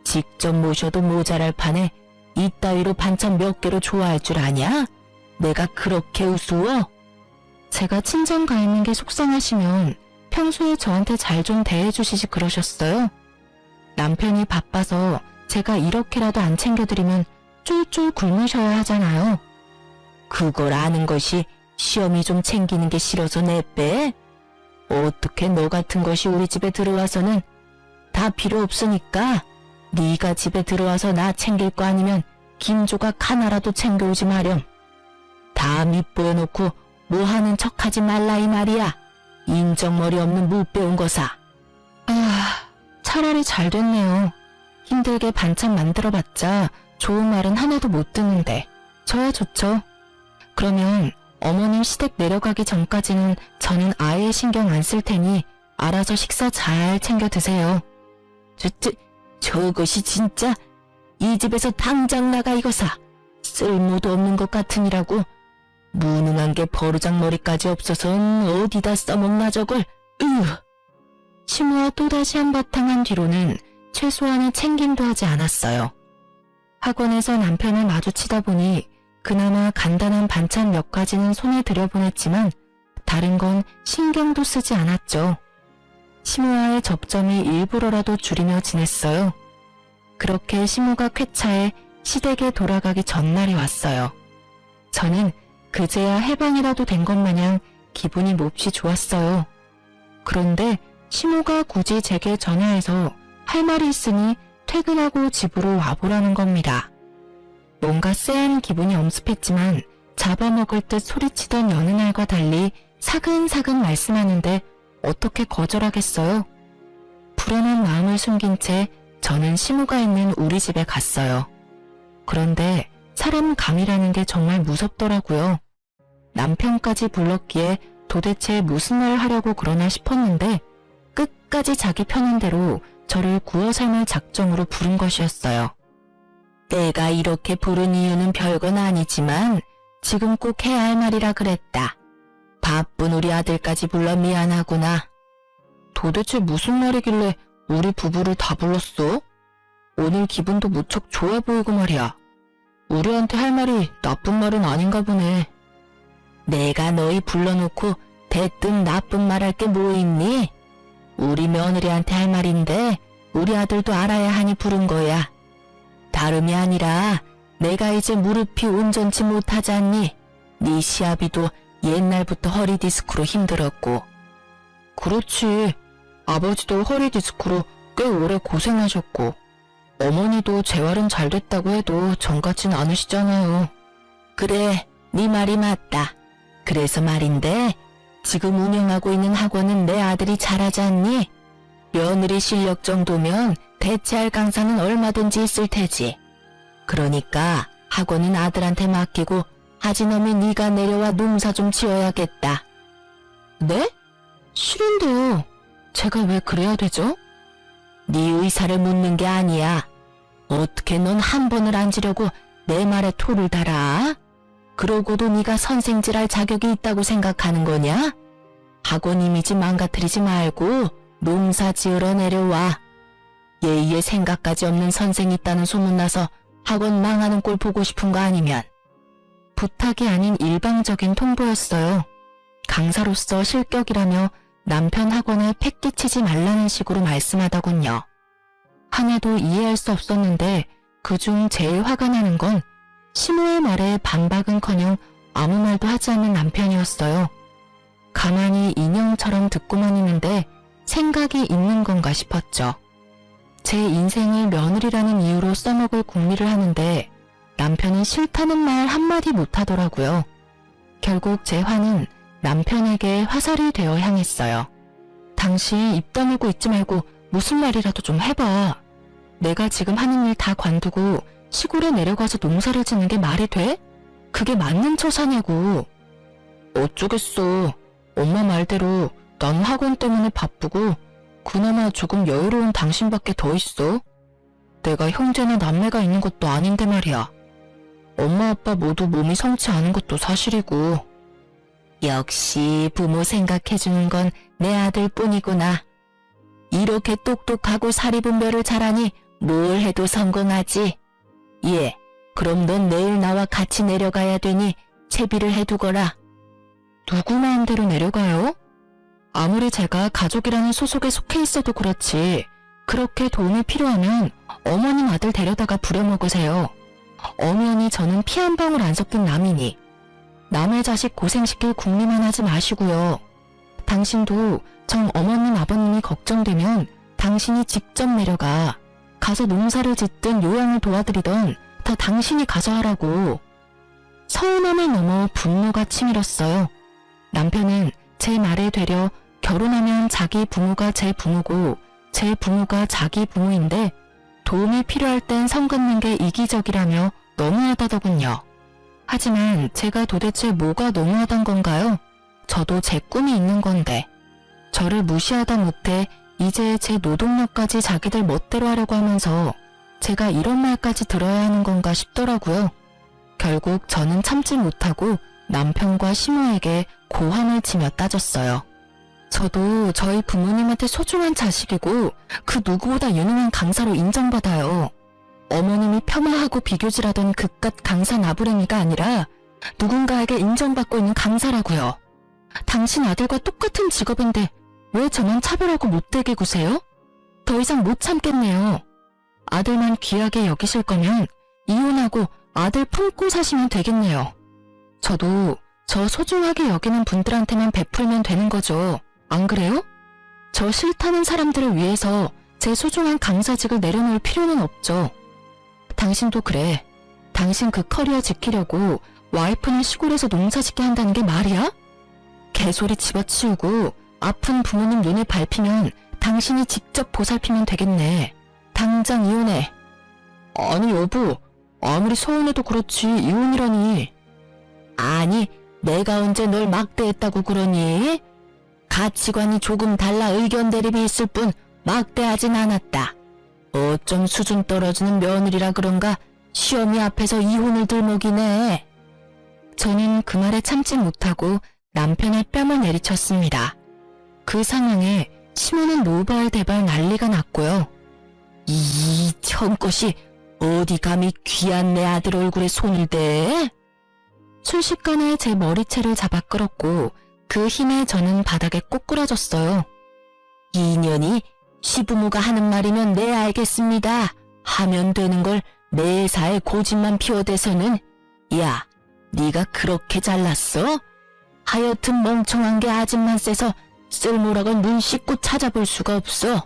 직접 모셔도 모자랄 판에 이따위로 반찬 몇 개로 좋아할 줄 아냐? 내가 그렇게 우스워? 제가 친정 가 있는 게 속상하시면 평소에 저한테 잘 좀 대해주시지 그러셨어요. 남편이 바빠서 제가 이렇게라도 안 챙겨드리면 쫄쫄 굶으셔야 하잖아요. 그걸 아는 것이 시어미 좀 챙기는 게 싫어서 내빼? 어떻게 너 같은 것이 우리 집에 들어와서는 다 필요 없으니까 네가 집에 들어와서 나 챙길 거 아니면 김조각 하나라도 챙겨오지 마렴. 다 밑보여놓고 뭐 하는 척하지 말라 이 말이야. 인정머리 없는 못 배운 거사. 차라리 잘 됐네요. 힘들게 반찬 만들어봤자 좋은 말은 하나도 못 듣는데 저야 좋죠. 그러면 어머님 시댁 내려가기 전까지는 저는 아예 신경 안 쓸 테니 알아서 식사 잘 챙겨 드세요. 저것이 진짜 이 집에서 당장 나가 이거사. 쓸모도 없는 것 같으니라고. 무능한 게 버르장머리까지 없어선 어디다 써먹나 저걸. 시모와 또다시 한바탕 한 뒤로는 최소한의 챙김도 하지 않았어요. 학원에서 남편을 마주치다 보니 그나마 간단한 반찬 몇 가지는 손에 들여보냈지만 다른 건 신경도 쓰지 않았죠. 시모와의 접점이 일부러라도 줄이며 지냈어요. 그렇게 시모가 쾌차해 시댁에 돌아가기 전날이 왔어요. 저는 그제야 해방이라도 된 것 마냥 기분이 몹시 좋았어요. 그런데 시모가 굳이 제게 전화해서 할 말이 있으니 퇴근하고 집으로 와보라는 겁니다. 뭔가 쎄한 기분이 엄습했지만 잡아먹을 듯 소리치던 여느 날과 달리 사근사근 말씀하는데 어떻게 거절하겠어요? 불안한 마음을 숨긴 채 저는 시모가 있는 우리 집에 갔어요. 그런데 사람 감이라는 게 정말 무섭더라고요. 남편까지 불렀기에 도대체 무슨 말 하려고 그러나 싶었는데 끝까지 자기 편한 대로 저를 구워 삶을 작정으로 부른 것이었어요. 내가 이렇게 부른 이유는 별건 아니지만 지금 꼭 해야 할 말이라 그랬다. 바쁜 우리 아들까지 불러 미안하구나. 도대체 무슨 말이길래 우리 부부를 다 불렀어? 오늘 기분도 무척 좋아 보이고 말이야. 우리한테 할 말이 나쁜 말은 아닌가 보네. 내가 너희 불러놓고 대뜸 나쁜 말 할 게 뭐 있니? 우리 며느리한테 할 말인데 우리 아들도 알아야 하니 부른 거야. 다름이 아니라 내가 이제 무릎이 온전치 못하지 않니? 네 시아비도 옛날부터 허리 디스크로 힘들었고. 그렇지. 아버지도 허리 디스크로 꽤 오래 고생하셨고 어머니도 재활은 잘 됐다고 해도 전 같진 않으시잖아요. 그래, 네 말이 맞다. 그래서 말인데 지금 운영하고 있는 학원은 내 아들이 잘하지 않니? 며느리 실력 정도면 대체할 강사는 얼마든지 있을 테지. 그러니까 학원은 아들한테 맡기고 하지놈이 네가 내려와 농사 좀 지어야겠다. 네? 싫은데요. 제가 왜 그래야 되죠? 네 의사를 묻는 게 아니야. 어떻게 넌 한 번을 앉으려고 내 말에 토를 달아? 그러고도 네가 선생질할 자격이 있다고 생각하는 거냐? 학원 이미지 망가뜨리지 말고 농사 지으러 내려와. 예의에 생각까지 없는 선생이 있다는 소문나서 학원 망하는 꼴 보고 싶은 거 아니면. 부탁이 아닌 일방적인 통보였어요. 강사로서 실격이라며 남편 학원에 팩 끼치지 말라는 식으로 말씀하더군요. 한 해도 이해할 수 없었는데 그중 제일 화가 나는 건 시모의 말에 반박은커녕 아무 말도 하지 않는 남편이었어요. 가만히 인형처럼 듣고만 있는데 생각이 있는 건가 싶었죠. 제 인생을 며느리라는 이유로 써먹을 궁리를 하는데 남편은 싫다는 말 한마디 못하더라고요. 결국 제 화는 남편에게 화살이 되어 향했어요. 당신 입 다물고 있지 말고 무슨 말이라도 좀 해봐. 내가 지금 하는 일 다 관두고 시골에 내려가서 농사를 짓는 게 말이 돼? 그게 맞는 처사냐고. 어쩌겠어. 엄마 말대로 난 학원 때문에 바쁘고 그나마 조금 여유로운 당신밖에 더 있어. 내가 형제나 남매가 있는 것도 아닌데 말이야. 엄마 아빠 모두 몸이 성치 않은 것도 사실이고. 역시 부모 생각해주는 건 내 아들뿐이구나. 이렇게 똑똑하고 사리분별을 잘하니 뭘 해도 성공하지. 예, 그럼 넌 내일 나와 같이 내려가야 되니 채비를 해두거라. 누구 마음대로 내려가요? 아무리 제가 가족이라는 소속에 속해 있어도 그렇지. 그렇게 도움이 필요하면 어머님 아들 데려다가 부려먹으세요. 엄연히 저는 피 한 방울 안 섞인 남이니. 남의 자식 고생시킬 궁리만 하지 마시고요. 당신도 정 어머님 아버님이 걱정되면 당신이 직접 내려가. 가서 농사를 짓든 요양을 도와드리던 다 당신이 가서 하라고. 서운함을 넘어 분노가 치밀었어요. 남편은 제 말에 되려 결혼하면 자기 부모가 제 부모고 제 부모가 자기 부모인데 도움이 필요할 땐 선 긋는 게 이기적이라며 너무하다더군요. 하지만 제가 도대체 뭐가 너무하단 건가요? 저도 제 꿈이 있는 건데. 저를 무시하다 못해 이제 제 노동력까지 자기들 멋대로 하려고 하면서 제가 이런 말까지 들어야 하는 건가 싶더라고요. 결국 저는 참지 못하고 남편과 시모에게 고함을 치며 따졌어요. 저도 저희 부모님한테 소중한 자식이고 그 누구보다 유능한 강사로 인정받아요. 어머님이 폄하하고 비교질하던 그깟 강사 나부랭이가 아니라 누군가에게 인정받고 있는 강사라고요. 당신 아들과 똑같은 직업인데 왜 저만 차별하고 못되게 구세요? 더 이상 못 참겠네요. 아들만 귀하게 여기실 거면 이혼하고 아들 품고 사시면 되겠네요. 저도 저 소중하게 여기는 분들한테만 베풀면 되는 거죠. 안 그래요? 저 싫다는 사람들을 위해서 제 소중한 강사직을 내려놓을 필요는 없죠. 당신도 그래. 당신 그 커리어 지키려고 와이프는 시골에서 농사 짓게 한다는 게 말이야? 개소리 집어치우고 아픈 부모님 눈에 밟히면 당신이 직접 보살피면 되겠네. 당장 이혼해. 아니 여보, 아무리 서운해도 그렇지 이혼이라니. 아니, 내가 언제 널 막대했다고 그러니? 가치관이 조금 달라 의견 대립이 있을 뿐 막대하진 않았다. 어쩜 수준 떨어지는 며느리라 그런가 시어미 앞에서 이혼을 들먹이네. 저는 그 말에 참지 못하고 남편의 뺨을 내리쳤습니다. 그 상황에 시모는 노발대발 난리가 났고요. 이 청것이 어디 감히 귀한 내 아들 얼굴에 손을 대? 순식간에 제 머리채를 잡아 끌었고 그 힘에 저는 바닥에 꼬꾸라졌어요. 이년이 시부모가 하는 말이면 네 알겠습니다. 하면 되는 걸 매사에 고집만 피워대서는. 야, 네가 그렇게 잘났어? 하여튼 멍청한 게 아집만 세서 쓸모락은 눈 씻고 찾아볼 수가 없어.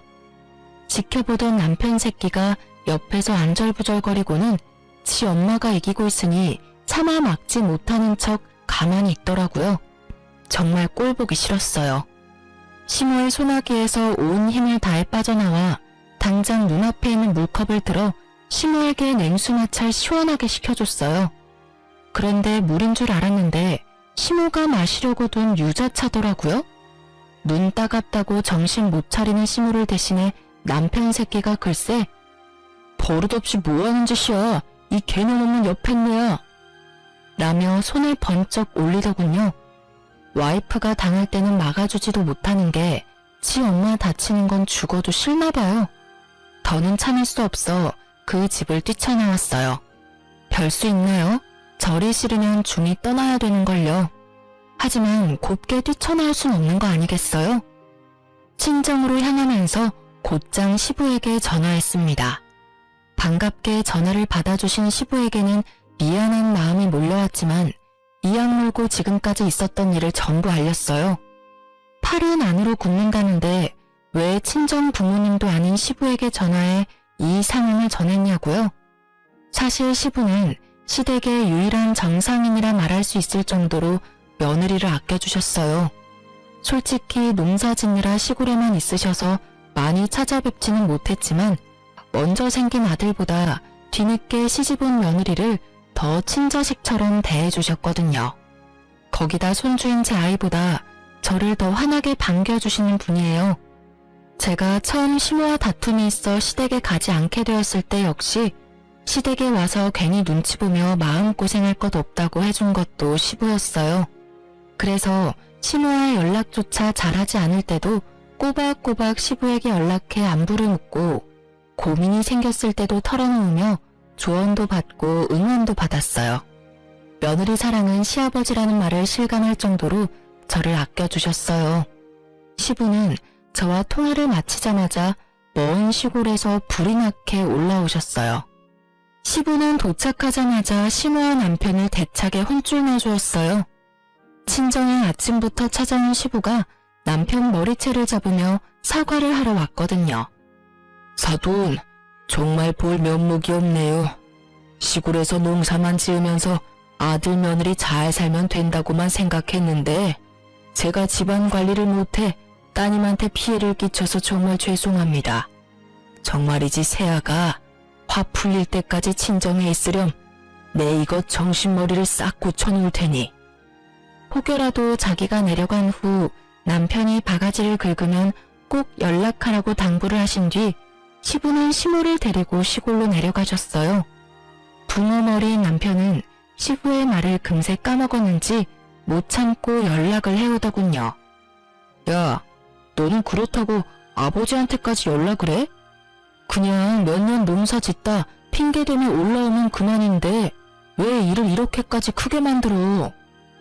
지켜보던 남편 새끼가 옆에서 안절부절거리고는 지 엄마가 이기고 있으니 차마 막지 못하는 척 가만히 있더라고요. 정말 꼴보기 싫었어요. 시모의 소나기에서 온 힘을 다해 빠져나와 당장 눈앞에 있는 물컵을 들어 시모에게 냉수 마찰 시원하게 시켜줬어요. 그런데 물인 줄 알았는데 시모가 마시려고 둔 유자차더라고요. 눈 따갑다고 정신 못 차리는 시모를 대신해 남편 새끼가 글쎄 버릇없이 뭐하는 짓이야, 이 개념 없는 여편네야 라며 손을 번쩍 올리더군요. 와이프가 당할 때는 막아주지도 못하는 게 지 엄마 다치는 건 죽어도 싫나 봐요. 더는 참을 수 없어 그 집을 뛰쳐나왔어요. 별 수 있나요? 절이 싫으면 중이 떠나야 되는걸요. 하지만 곱게 뛰쳐나올 순 없는 거 아니겠어요? 친정으로 향하면서 곧장 시부에게 전화했습니다. 반갑게 전화를 받아주신 시부에게는 미안한 마음이 몰려왔지만 이악 물고 지금까지 있었던 일을 전부 알렸어요. 팔은 안으로 굽는다는데 왜 친정 부모님도 아닌 시부에게 전화해 이 상황을 전했냐고요? 사실 시부는 시댁의 유일한 정상인이라 말할 수 있을 정도로 며느리를 아껴주셨어요. 솔직히 농사 짓느라 시골에만 있으셔서 많이 찾아뵙지는 못했지만 먼저 생긴 아들보다 뒤늦게 시집온 며느리를 더 친자식처럼 대해주셨거든요. 거기다 손주인 제 아이보다 저를 더 환하게 반겨주시는 분이에요. 제가 처음 시모와 다툼이 있어 시댁에 가지 않게 되었을 때 역시 시댁에 와서 괜히 눈치 보며 마음고생할 것 없다고 해준 것도 시부였어요. 그래서 시모와의 연락조차 잘하지 않을 때도 꼬박꼬박 시부에게 연락해 안부를 묻고 고민이 생겼을 때도 털어놓으며 조언도 받고 응원도 받았어요. 며느리 사랑은 시아버지라는 말을 실감할 정도로 저를 아껴주셨어요. 시부는 저와 통화를 마치자마자 먼 시골에서 불이 나게 올라오셨어요. 시부는 도착하자마자 시모와 남편을 대차게 혼쭐 내주었어요. 친정에 아침부터 찾아온 시부가 남편 머리채를 잡으며 사과를 하러 왔거든요. 사돈, 정말 볼 면목이 없네요. 시골에서 농사만 지으면서 아들 며느리 잘 살면 된다고만 생각했는데 제가 집안 관리를 못해 따님한테 피해를 끼쳐서 정말 죄송합니다. 정말이지 새아가 화 풀릴 때까지 친정에 있으렴 내 이것 정신머리를 싹 고쳐놓을 테니. 혹여라도 자기가 내려간 후 남편이 바가지를 긁으면 꼭 연락하라고 당부를 하신 뒤 시부는 시모를 데리고 시골로 내려가셨어요. 붕어머리인 남편은 시부의 말을 금세 까먹었는지 못 참고 연락을 해오더군요. 야, 너는 그렇다고 아버지한테까지 연락을 해? 그냥 몇 년 농사 짓다 핑계대며 올라오면 그만인데 왜 일을 이렇게까지 크게 만들어?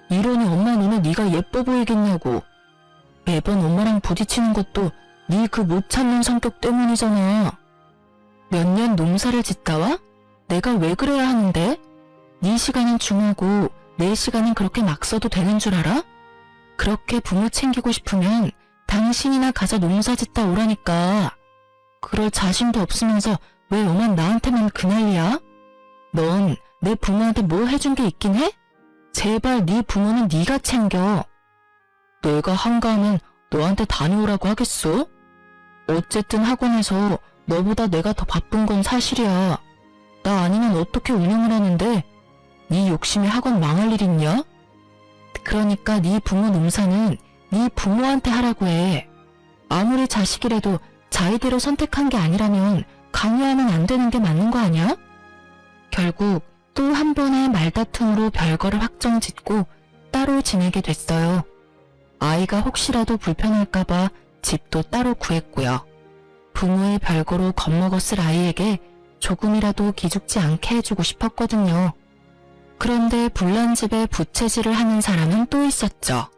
이러니 엄마 눈에 네가 예뻐 보이겠냐고. 매번 엄마랑 부딪히는 것도 네 그 못 참는 성격 때문이잖아. 몇 년 농사를 짓다 와? 내가 왜 그래야 하는데? 네 시간은 중하고 내 시간은 그렇게 막 써도 되는 줄 알아? 그렇게 부모 챙기고 싶으면 당신이나 가서 농사 짓다 오라니까. 그럴 자신도 없으면서 왜 너만 나한테만 그 난리야? 넌 내 부모한테 뭐 해준 게 있긴 해? 제발 네 부모는 네가 챙겨. 내가 한가하면 너한테 다녀오라고 하겠어? 어쨌든 학원에서 너보다 내가 더 바쁜 건 사실이야. 나 아니면 어떻게 운영을 하는데 네 욕심에 학원 망할 일 있냐? 그러니까 네 부모 농사는 네 부모한테 하라고 해. 아무리 자식이라도 자의대로 선택한 게 아니라면 강요하면 안 되는 게 맞는 거 아니야? 결국 또 한 번의 말다툼으로 별거를 확정짓고 따로 지내게 됐어요. 아이가 혹시라도 불편할까봐 집도 따로 구했고요. 부모의 별거로 겁먹었을 아이에게 조금이라도 기죽지 않게 해주고 싶었거든요. 그런데 불난집에 부채질을 하는 사람은 또 있었죠.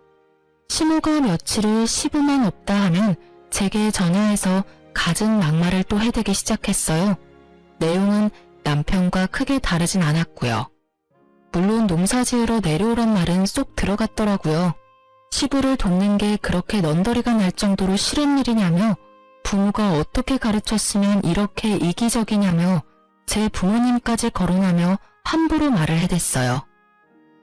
시모가 며칠을 시부만 없다 하면 제게 전화해서 갖은 막말을 또 해대기 시작했어요. 내용은 남편과 크게 다르진 않았고요. 물론 농사 지으러 내려오란 말은 쏙 들어갔더라고요. 시부를 돕는 게 그렇게 넌더리가 날 정도로 싫은 일이냐며 부모가 어떻게 가르쳤으면 이렇게 이기적이냐며 제 부모님까지 거론하며 함부로 말을 해댔어요.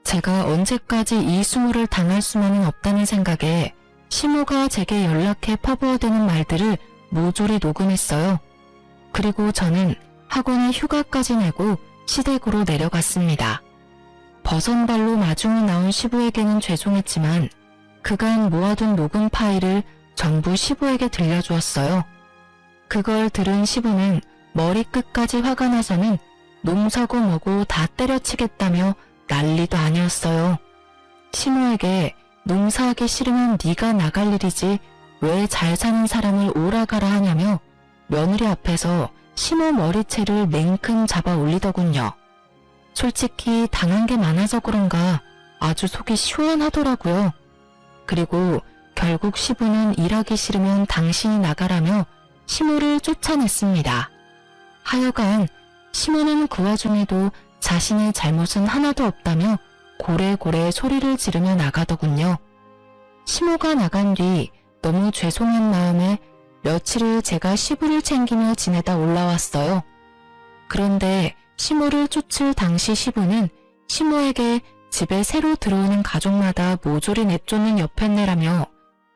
제가 언제까지 이 수모를 당할 수만은 없다는 생각에 시모가 제게 연락해 퍼부어대는 말들을 모조리 녹음했어요. 그리고 저는 학원에 휴가까지 내고 시댁으로 내려갔습니다. 버선발로 마중이 나온 시부에게는 죄송했지만 그간 모아둔 녹음 파일을 전부 시부에게 들려주었어요. 그걸 들은 시부는 머리끝까지 화가 나서는 놈사고 뭐고 다 때려치겠다며 난리도 아니었어요. 시모에게 농사하기 싫으면 네가 나갈 일이지 왜 잘 사는 사람을 오라가라 하냐며 며느리 앞에서 시모 머리채를 냉큼 잡아 올리더군요. 솔직히 당한 게 많아서 그런가 아주 속이 시원하더라고요. 그리고 결국 시부는 일하기 싫으면 당신이 나가라며 시모를 쫓아냈습니다. 하여간 시모는 그 와중에도 자신의 잘못은 하나도 없다며 고래고래 소리를 지르며 나가더군요. 시모가 나간 뒤 너무 죄송한 마음에 며칠을 제가 시부를 챙기며 지내다 올라왔어요. 그런데 시모를 쫓을 당시 시부는 시모에게 집에 새로 들어오는 가족마다 모조리 내쫓는 여편네라며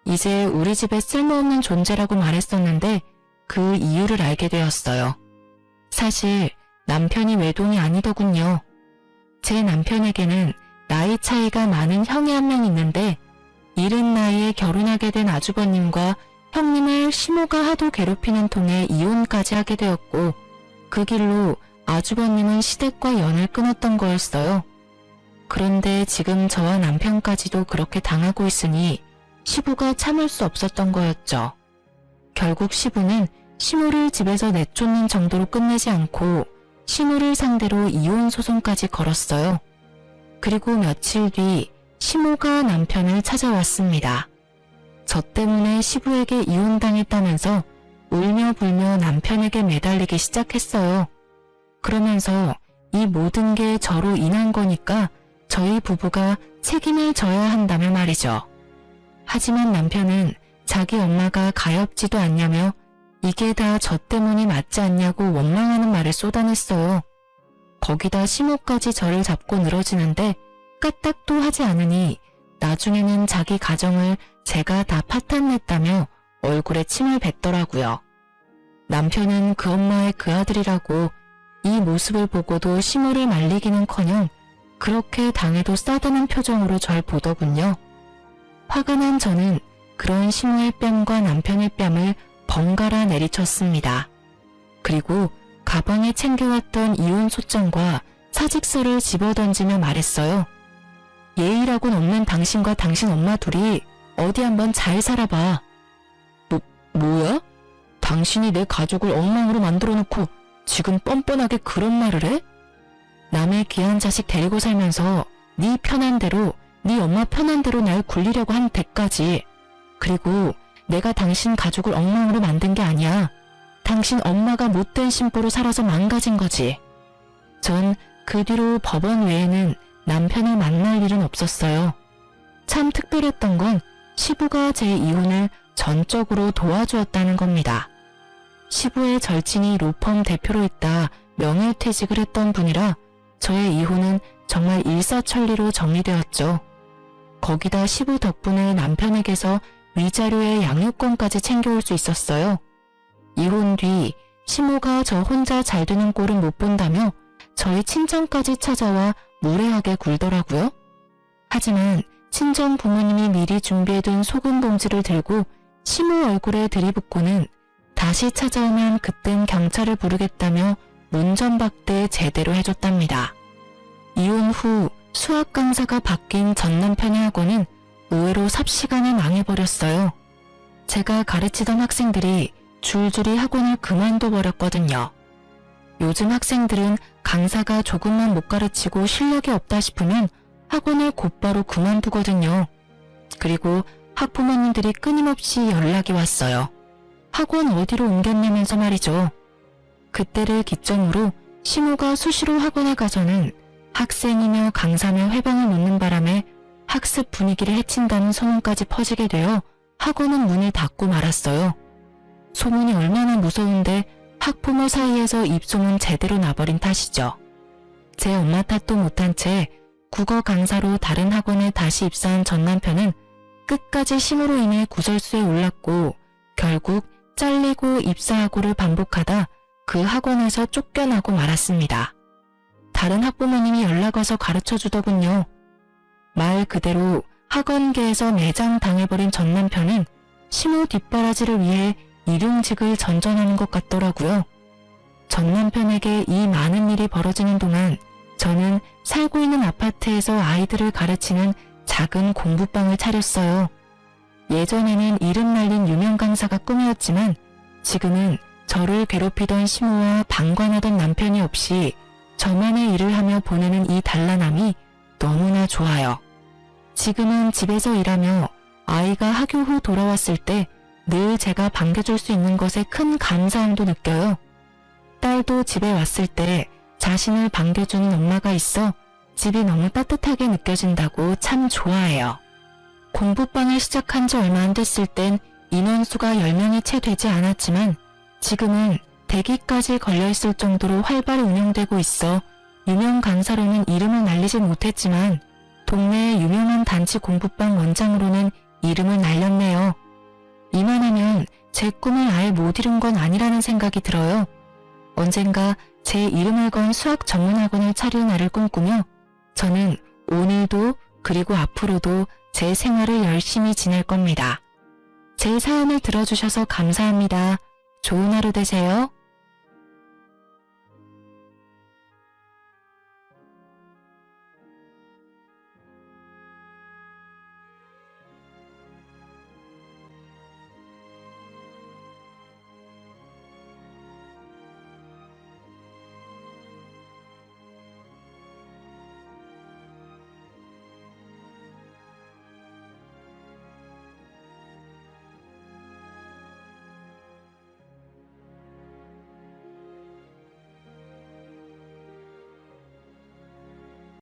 이제 우리 집에 쓸모없는 존재라고 말했었는데 그 이유를 알게 되었어요. 사실 남편이 외동이 아니더군요. 제 남편에게는 나이 차이가 많은 형이 한 명 있는데 이른 나이에 결혼하게 된 아주버님과 형님을 시모가 하도 괴롭히는 통에 이혼까지 하게 되었고 그 길로 아주버님은 시댁과 연을 끊었던 거였어요. 그런데 지금 저와 남편까지도 그렇게 당하고 있으니 시부가 참을 수 없었던 거였죠. 결국 시부는 시모를 집에서 내쫓는 정도로 끝내지 않고 시모를 상대로 이혼 소송까지 걸었어요. 그리고 며칠 뒤 시모가 남편을 찾아왔습니다. 저 때문에 시부에게 이혼당했다면서 울며 불며 남편에게 매달리기 시작했어요. 그러면서 이 모든 게 저로 인한 거니까 저희 부부가 책임을 져야 한다며 말이죠. 하지만 남편은 자기 엄마가 가엾지도 않냐며 이게 다 저 때문이 맞지 않냐고 원망하는 말을 쏟아냈어요. 거기다 시모까지 저를 잡고 늘어지는데 까딱도 하지 않으니 나중에는 자기 가정을 제가 다 파탄냈다며 얼굴에 침을 뱉더라고요. 남편은 그 엄마의 그 아들이라고 이 모습을 보고도 시모를 말리기는커녕 그렇게 당해도 싸다는 표정으로 절 보더군요. 화가 난 저는 그런 시모의 뺨과 남편의 뺨을 번갈아 내리쳤습니다. 그리고 가방에 챙겨왔던 이혼 소장과 사직서를 집어던지며 말했어요. 예의라고는 없는 당신과 당신 엄마 둘이 어디 한번 잘 살아봐. 뭐야? 당신이 내 가족을 엉망으로 만들어놓고 지금 뻔뻔하게 그런 말을 해? 남의 귀한 자식 데리고 살면서 네 편한 대로, 네 엄마 편한 대로 날 굴리려고 한 데까지. 그리고 내가 당신 가족을 엉망으로 만든 게 아니야. 당신 엄마가 못된 신부로 살아서 망가진 거지. 전 그 뒤로 법원 외에는 남편을 만날 일은 없었어요. 참 특별했던 건 시부가 제 이혼을 전적으로 도와주었다는 겁니다. 시부의 절친이 로펌 대표로 있다 명예퇴직을 했던 분이라 저의 이혼은 정말 일사천리로 정리되었죠. 거기다 시부 덕분에 남편에게서 위자료의 양육권까지 챙겨올 수 있었어요. 이혼 뒤 시모가 저 혼자 잘 되는 꼴은 못 본다며 저희 친정까지 찾아와 무례하게 굴더라고요. 하지만 친정 부모님이 미리 준비해둔 소금 봉지를 들고 시모 얼굴에 들이붓고는 다시 찾아오면 그땐 경찰을 부르겠다며 문전박대 제대로 해줬답니다. 이혼 후 수학 강사가 바뀐 전 남편의 학원은 의외로 삽시간에 망해버렸어요. 제가 가르치던 학생들이 줄줄이 학원을 그만둬버렸거든요. 요즘 학생들은 강사가 조금만 못 가르치고 실력이 없다 싶으면 학원을 곧바로 그만두거든요. 그리고 학부모님들이 끊임없이 연락이 왔어요. 학원 어디로 옮겼냐면서 말이죠. 그때를 기점으로 시모가 수시로 학원에 가서는 학생이며 강사며 회방을 놓는 바람에 학습 분위기를 해친다는 소문까지 퍼지게 되어 학원은 문을 닫고 말았어요. 소문이 얼마나 무서운데 학부모 사이에서 입소문 제대로 나버린 탓이죠. 제 엄마 탓도 못한 채 국어 강사로 다른 학원에 다시 입사한 전 남편은 끝까지 심으로 인해 구설수에 올랐고 결국 잘리고 입사하고를 반복하다 그 학원에서 쫓겨나고 말았습니다. 다른 학부모님이 연락 와서 가르쳐 주더군요. 말 그대로 학원계에서 매장당해버린 전 남편은 심호 뒷바라지를 위해 일용직을 전전하는 것 같더라고요. 전 남편에게 이 많은 일이 벌어지는 동안 저는 살고 있는 아파트에서 아이들을 가르치는 작은 공부방을 차렸어요. 예전에는 이름 날린 유명 강사가 꿈이었지만 지금은 저를 괴롭히던 심호와 방관하던 남편이 없이 저만의 일을 하며 보내는 이 단란함이 너무나 좋아요. 지금은 집에서 일하며 아이가 학교 후 돌아왔을 때 늘 제가 반겨줄 수 있는 것에 큰 감사함도 느껴요. 딸도 집에 왔을 때 자신을 반겨주는 엄마가 있어 집이 너무 따뜻하게 느껴진다고 참 좋아해요. 공부방을 시작한 지 얼마 안 됐을 땐 인원수가 10명이 채 되지 않았지만 지금은 대기까지 걸려있을 정도로 활발히 운영되고 있어 유명 강사로는 이름을 날리지 못했지만 동네의 유명한 단체 공부방 원장으로는 이름을 날렸네요. 이만하면 제 꿈을 아예 못 이룬 건 아니라는 생각이 들어요. 언젠가 제 이름을 건 수학 전문학원을 차릴 날을 꿈꾸며 저는 오늘도 그리고 앞으로도 제 생활을 열심히 지낼 겁니다. 제 사연을 들어주셔서 감사합니다. 좋은 하루 되세요.